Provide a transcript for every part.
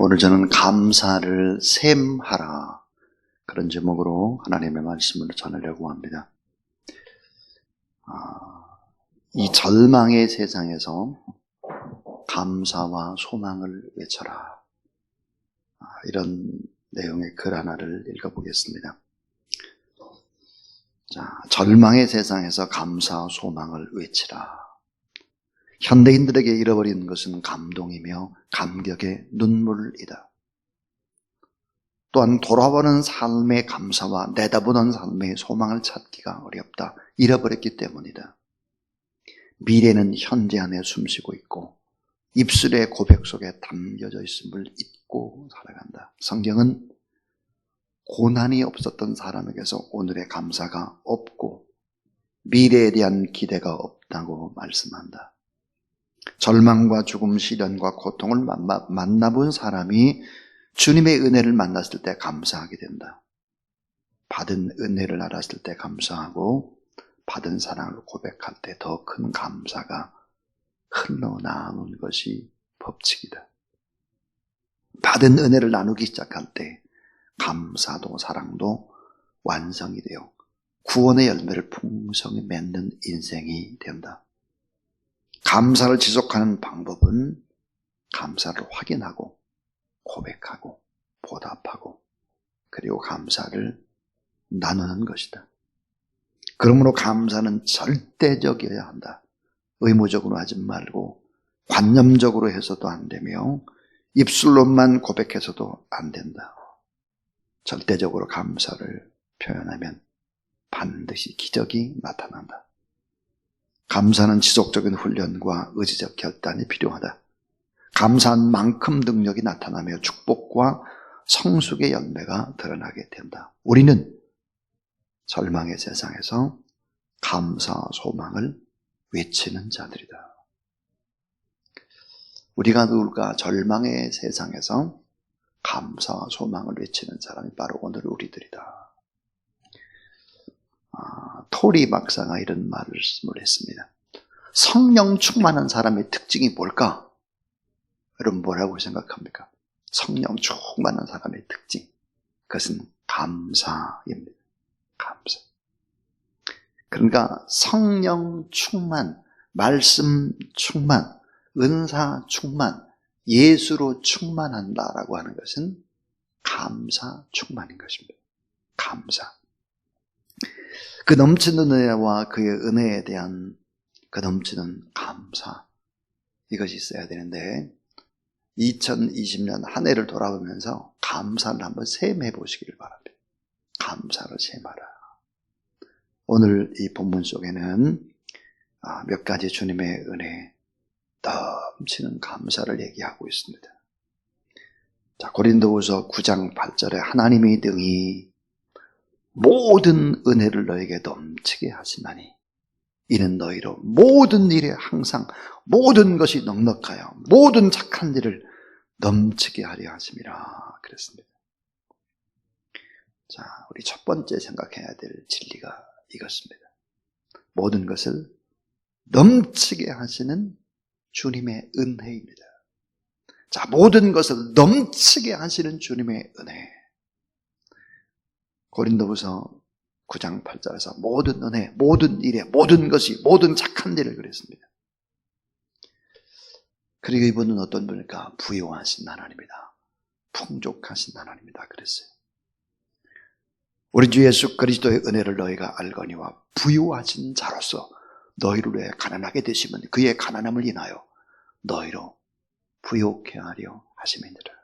오늘 저는 감사를 셈하라, 그런 제목으로 하나님의 말씀을 전하려고 합니다. 이 절망의 세상에서 감사와 소망을 외쳐라, 이런 내용의 글 하나를 읽어보겠습니다. 자, 절망의 세상에서 감사와 소망을 외치라. 현대인들에게 잃어버린 것은 감동이며 감격의 눈물이다. 또한 돌아보는 삶의 감사와 내다보는 삶의 소망을 찾기가 어렵다. 잃어버렸기 때문이다. 미래는 현재 안에 숨쉬고 있고 입술의 고백 속에 담겨져 있음을 잊고 살아간다. 성경은 고난이 없었던 사람에게서 오늘의 감사가 없고 미래에 대한 기대가 없다고 말씀한다. 절망과 죽음, 시련과 고통을 만나본 사람이 주님의 은혜를 만났을 때 감사하게 된다. 받은 은혜를 알았을 때 감사하고 받은 사랑을 고백할 때 더 큰 감사가 흘러나오는 것이 법칙이다. 받은 은혜를 나누기 시작할 때 감사도 사랑도 완성이 되어 구원의 열매를 풍성히 맺는 인생이 된다. 감사를 지속하는 방법은 감사를 확인하고 고백하고 보답하고 그리고 감사를 나누는 것이다. 그러므로 감사는 절대적이어야 한다. 의무적으로 하지 말고 관념적으로 해서도 안 되며 입술로만 고백해서도 안 된다. 절대적으로 감사를 표현하면 반드시 기적이 나타난다. 감사는 지속적인 훈련과 의지적 결단이 필요하다. 감사한 만큼 능력이 나타나며 축복과 성숙의 열매가 드러나게 된다. 우리는 절망의 세상에서 감사와 소망을 외치는 자들이다. 우리가 누굴까? 절망의 세상에서 감사와 소망을 외치는 사람이 바로 오늘 우리들이다. 토리 박사가 이런 말씀을 했습니다. 성령 충만한 사람의 특징이 뭘까? 여러분 뭐라고 생각합니까? 성령 충만한 사람의 특징, 그것은 감사입니다. 감사. 그러니까 성령 충만, 말씀 충만, 은사 충만, 예수로 충만한다라고 하는 것은 감사 충만인 것입니다. 감사. 그 넘치는 은혜와 그의 은혜에 대한 그 넘치는 감사, 이것이 있어야 되는데 2020년 한 해를 돌아보면서 감사를 한번 셈해 보시기를 바랍니다. 감사를 셈하라. 오늘 이 본문 속에는 몇 가지 주님의 은혜, 넘치는 감사를 얘기하고 있습니다. 자, 고린도후서 9장 8절에 하나님이 능히 모든 은혜를 너에게 넘치게 하시나니 이는 너희로 모든 일에 항상 모든 것이 넉넉하여 모든 착한 일을 넘치게 하려 하심이라 그랬습니다. 자, 우리 첫 번째 생각해야 될 진리가 이것입니다. 모든 것을 넘치게 하시는 주님의 은혜입니다. 자, 모든 것을 넘치게 하시는 주님의 은혜. 고린도후서 9장 8절에서 모든 은혜, 모든 일에, 모든 것이, 모든 착한 일을 그랬습니다. 그리고 이분은 어떤 분일까? 부유하신 하나님이다. 풍족하신 하나님이다 그랬어요. 우리 주 예수 그리스도의 은혜를 너희가 알거니와 부유하신 자로서 너희를 위해 가난하게 되시면 그의 가난함을 인하여 너희로 부유케 하려 하심이니라.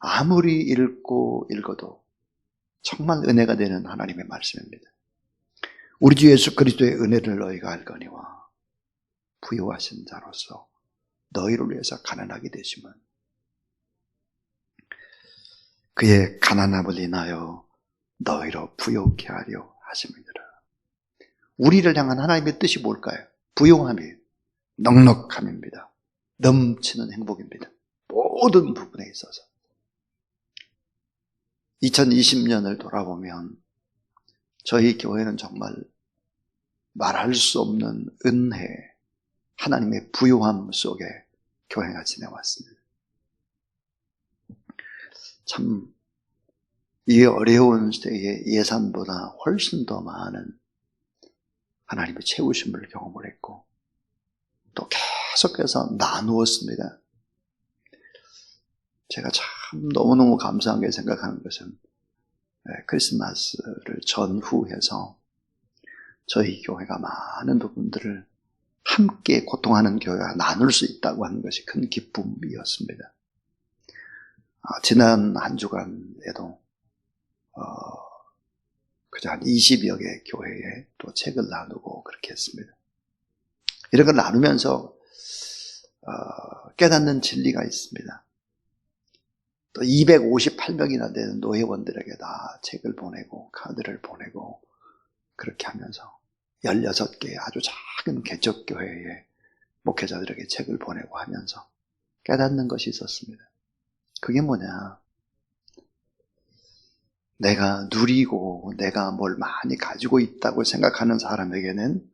아무리 읽어도 정말 은혜가 되는 하나님의 말씀입니다. 우리 주 예수 그리스도의 은혜를 너희가 알거니와 부유하신 자로서 너희를 위해서 가난하게 되시면 그의 가난함을 인하여 너희로 부유케 하려 하심이니라. 우리를 향한 하나님의 뜻이 뭘까요? 부유함이에요. 넉넉함입니다. 넘치는 행복입니다. 모든 부분에 있어서. 2020년을 돌아보면 저희 교회는 정말 말할 수 없는 은혜, 하나님의 부유함 속에 교회가 지내왔습니다. 참 이 어려운 시대에 예산보다 훨씬 더 많은 하나님의 채우심을 경험을 했고 또 계속해서 나누었습니다. 제가 참 너무너무 감사하게 생각하는 것은 크리스마스를 전후해서 저희 교회가 많은 부분들을 함께 고통하는 교회와 나눌 수 있다고 하는 것이 큰 기쁨이었습니다. 지난 한 주간에도 그저 한 20여 개 교회에 또 책을 나누고 그렇게 했습니다. 이런 걸 나누면서 깨닫는 진리가 있습니다. 또 258명이나 되는 노회원들에게 다 책을 보내고 카드를 보내고 그렇게 하면서 16개의 아주 작은 개척교회의 목회자들에게 책을 보내고 하면서 깨닫는 것이 있었습니다. 그게 뭐냐? 내가 누리고 내가 뭘 많이 가지고 있다고 생각하는 사람에게는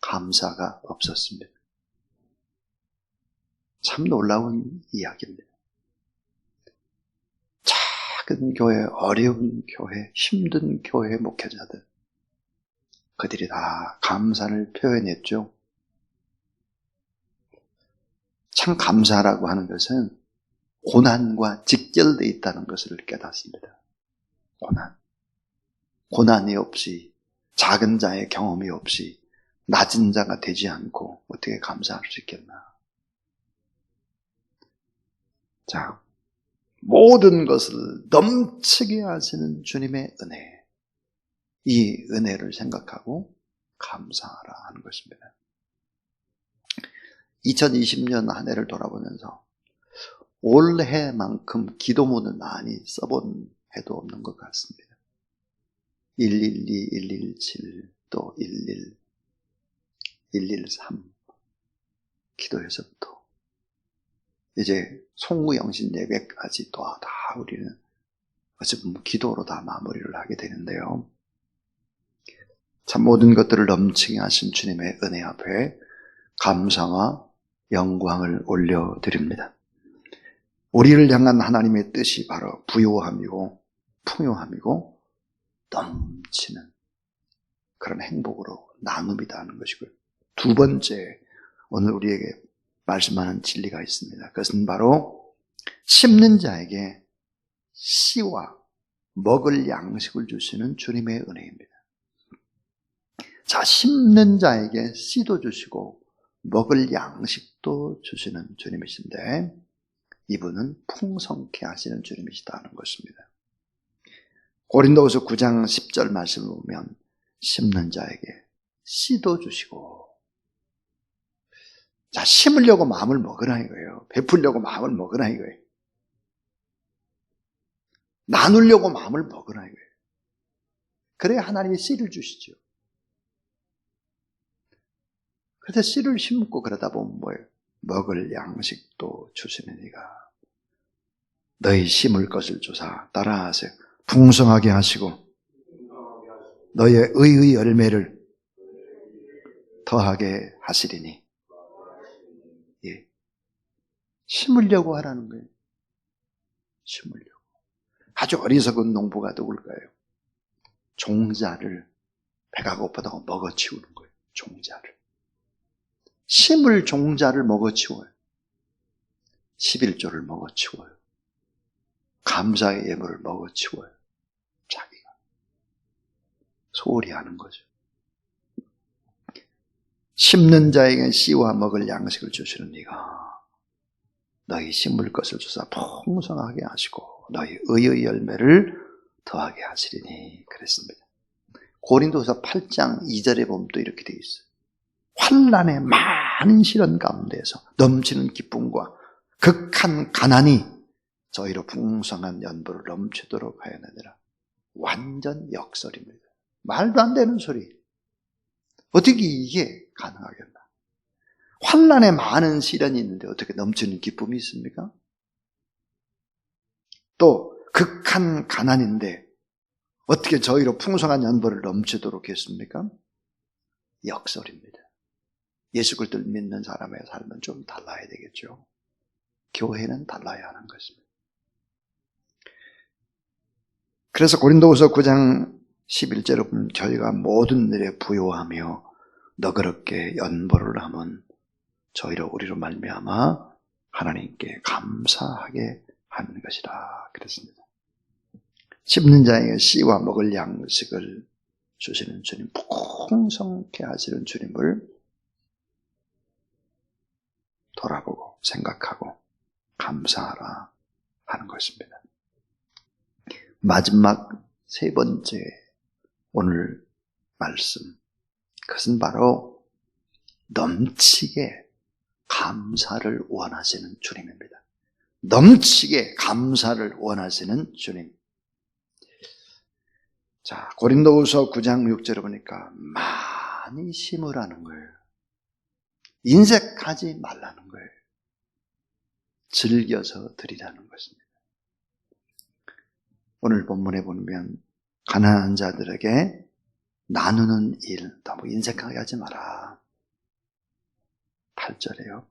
감사가 없었습니다. 참 놀라운 이야기입니다. 작은 교회, 어려운 교회, 힘든 교회 목회자들, 그들이 다 감사를 표현했죠. 참 감사라고 하는 것은 고난과 직결되어 있다는 것을 깨닫습니다. 고난이 없이, 작은 자의 경험이 없이 낮은 자가 되지 않고 어떻게 감사할 수 있겠나. 자, 모든 것을 넘치게 하시는 주님의 은혜, 이 은혜를 생각하고 감사하라 하는 것입니다. 2020년 한 해를 돌아보면서 올해만큼 기도문을 많이 써본 해도 없는 것 같습니다. 112, 117, 또 11, 113 기도에서부터 이제 송구영신 예배까지 또 다 우리는 어찌 보면 기도로 다 마무리를 하게 되는데요. 참 모든 것들을 넘치게 하신 주님의 은혜 앞에 감사와 영광을 올려드립니다. 우리를 향한 하나님의 뜻이 바로 부요함이고 풍요함이고 넘치는 그런 행복으로 나눔이다 하는 것이고요. 두 번째, 오늘 우리에게 말씀하는 진리가 있습니다. 그것은 바로 심는 자에게 씨와 먹을 양식을 주시는 주님의 은혜입니다. 자, 심는 자에게 씨도 주시고 먹을 양식도 주시는 주님이신데 이분은 풍성케 하시는 주님이시다는 것입니다. 고린도후서 9장 10절 말씀을 보면 심는 자에게 씨도 주시고, 자, 심으려고 마음을 먹으라 이거예요. 베풀려고 마음을 먹으라 이거예요. 나누려고 마음을 먹으라 이거예요. 그래야 하나님이 씨를 주시죠. 그래서 씨를 심고 그러다 보면 뭐예요? 먹을 양식도 주시느니가 너희 심을 것을 주사 따라하세요. 풍성하게 하시고 너희의 의의 열매를 더하게 하시리니. 예. 심으려고 하라는 거예요. 심으려고. 아주 어리석은 농부가 누굴까요? 종자를 배가 고프다고 먹어치우는 거예요. 종자를. 심을 종자를 먹어치워요. 11조를 먹어치워요. 감사의 예물을 먹어치워요. 자기가. 소홀히 하는 거죠. 심는 자에게 씨와 먹을 양식을 주시는 네가 너희 심을 것을 주사 풍성하게 하시고 너희 의의 열매를 더하게 하시리니 그랬습니다. 고린도서 8장 2절에 보면 또 이렇게 되어 있어요. 환난의 많은 시련 가운데에서 넘치는 기쁨과 극한 가난이 저희로 풍성한 연보를 넘치도록 하였느니라. 완전 역설입니다. 말도 안 되는 소리. 어떻게 이게 가능하겠나? 환난에 많은 시련이 있는데 어떻게 넘치는 기쁨이 있습니까? 또 극한 가난인데 어떻게 저희로 풍성한 연보를 넘치도록 했습니까? 역설입니다. 예수 그리스도를 믿는 사람의 삶은 좀 달라야 되겠죠. 교회는 달라야 하는 것입니다. 그래서 고린도후서 9장 11절에 보면 저희가 모든 일에 부요하며 너그럽게 연보를 하면 저희로 우리로 말미암아 하나님께 감사하게 하는 것이라 그랬습니다. 씹는 자에게 씨와 먹을 양식을 주시는 주님, 풍성케 하시는 주님을 돌아보고 생각하고 감사하라 하는 것입니다. 마지막 세 번째 오늘 말씀, 그것은 바로 넘치게 감사를 원하시는 주님입니다. 넘치게 감사를 원하시는 주님. 자, 고린도후서 9장 6절에 보니까 많이 심으라는 거예요. 인색하지 말라는 거예요. 즐겨서 드리라는 것입니다. 오늘 본문에 보면 가난한 자들에게 나누는 일, 너무 인색하게 하지 마라. 8절에요.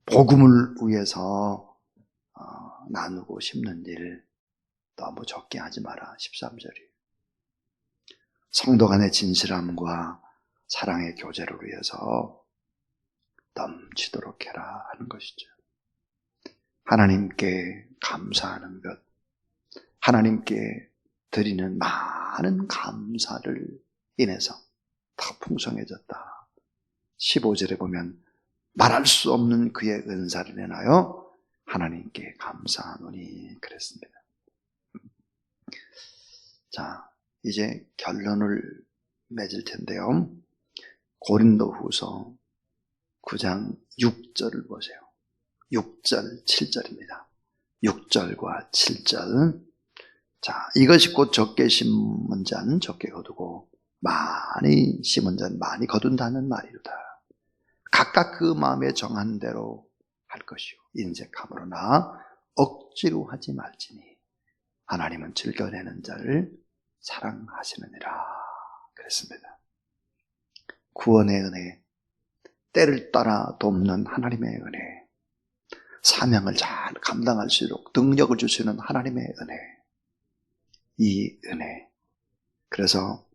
복음을 위해서 나누고 심는 일 너무 적게 하지 마라. 13절이에요. 성도 간의 진실함과 사랑의 교제를 위해서 넘치도록 해라 하는 것이죠. 하나님께 감사하는 것, 하나님께 드리는 많은 감사를 인해서 더 풍성해졌다. 15절에 보면 말할 수 없는 그의 은사를 인하여 하나님께 감사하노니 그랬습니다. 자, 이제 결론을 맺을 텐데요. 고린도후서 9장 6절을 보세요. 6절, 7절입니다. 6절과 7절. 자, 이것이 곧 적게 심은 자는 적게 거두고 많이 심은 자는 많이 거둔다는 말이로다. 각각 그 마음에 정한 대로 할 것이요 인색함으로나 억지로 하지 말지니 하나님은 즐겨내는 자를 사랑하시느니라 그랬습니다. 구원의 은혜, 때를 따라 돕는 하나님의 은혜, 사명을 잘 감당할 수 있도록 능력을 주시는 하나님의 은혜, 이 은혜. 그래서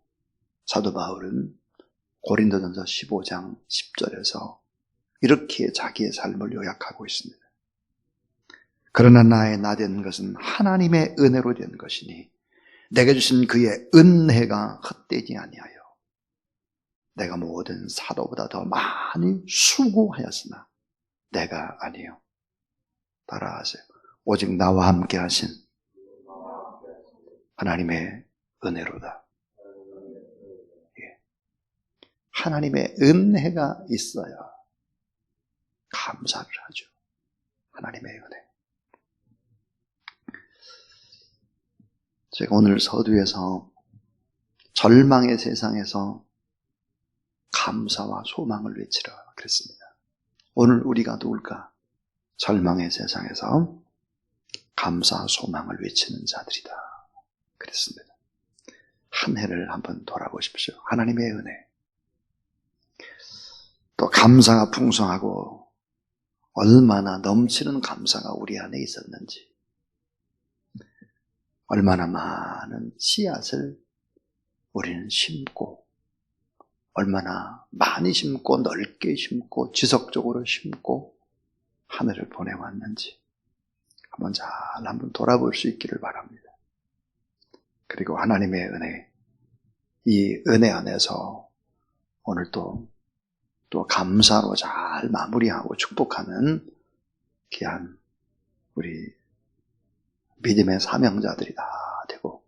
사도 바울은 고린도전서 15장 10절에서 이렇게 자기의 삶을 요약하고 있습니다. 그러나 나의 나 된 것은 하나님의 은혜로 된 것이니 내게 주신 그의 은혜가 헛되지 아니하여 내가 모든 사도보다 더 많이 수고하였으나 내가 아니요. 따라하세요. 오직 나와 함께 하신 하나님의 은혜로다. 예. 하나님의 은혜가 있어야 감사를 하죠. 하나님의 은혜. 제가 오늘 서두에서 절망의 세상에서 감사와 소망을 외치라 그랬습니다. 오늘 우리가 누굴까? 절망의 세상에서 감사, 소망을 외치는 자들이다 그랬습니다. 한 해를 한번 돌아보십시오. 하나님의 은혜, 또 감사가 풍성하고 얼마나 넘치는 감사가 우리 안에 있었는지, 얼마나 많은 씨앗을 우리는 심고, 얼마나 많이 심고 넓게 심고 지속적으로 심고 하늘을 보내왔는지 한번 돌아볼 수 있기를 바랍니다. 그리고 하나님의 은혜, 이 은혜 안에서 오늘 또 감사로 잘 마무리하고 축복하는 귀한 우리 믿음의 사명자들이 다 되고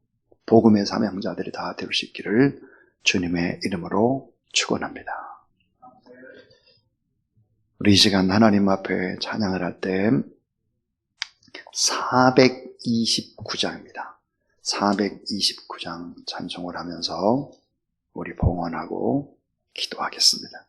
복음의 사명자들이 다 될 수 있기를 주님의 이름으로 축원합니다. 우리 이 시간 하나님 앞에 찬양을 할 때 429장입니다. 429장 찬송을 하면서 우리 봉헌하고 기도하겠습니다.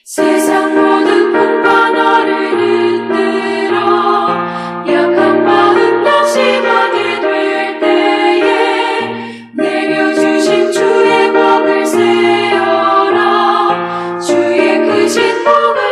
세상 모든 풍파 너를 흔들어 약한 기도가